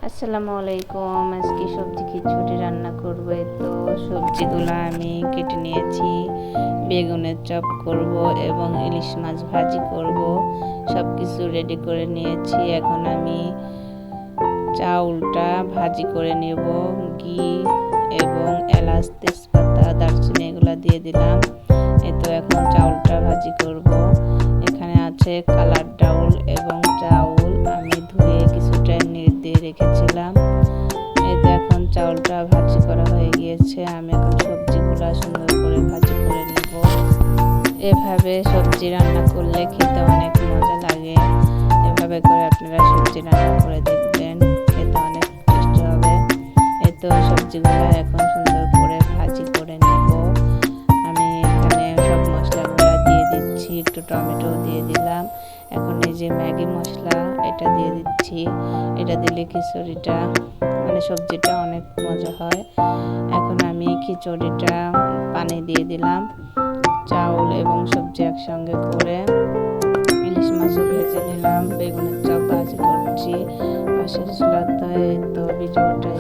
আসসালামু আলাইকুম। আজকে সবজি খিচুড়ি রান্না করব। তো সবজিগুলো আমি কেটে নিয়েছি। বেগুনের চপ করব এবং ইলিশ মাছ ভাজি করব। সব কিছু রেডি করে নিয়েছি। এখন আমি চাউলটা ভাজি করে নেব। ঘি এবং এলাচ, তেজপাতা, দারচিনি এগুলো দিয়ে দিলাম। তো এখন চাউলটা ভাজি করব। এখানে আছে কালার ডাউল এবং চাউল আমি ধুয়ে কিছুটা নিয়ে দিয়ে রেখেছিলাম। এতে এখন চাউলটা ভাজি করা হয়ে গিয়েছে। আমি এখন সবজিগুলো সুন্দর করে ভাজি করে নেব। এভাবে সবজি রান্না করলে খেতে অনেক মজা লাগে। এভাবে করে আপনারা সবজি রান্না করে দেখবেন, খেতে অনেক টেস্টি হবে। এই তো সবজিগুলো এখন সুন্দর করে ভাজি করে নেব। আমি এখানে সব মশলাগুলো দিয়ে দিচ্ছি, একটু টমেটো দিয়ে দিলাম। এখন এই যে ম্যাগি মশলা এটা দিয়ে দিচ্ছি। এটা দিলে খিচুড়িটা সবজিটা অনেক মজা হয়। এখন আমি খিচুড়িটা পানি দিয়ে দিলাম। চাউল এবং সবজি একসঙ্গে করে ইলিশ মাছও ভেজে নিলাম। বেগুনের চপ ভাজি করছি। পাশের চুলাতে তো ভিডিওটা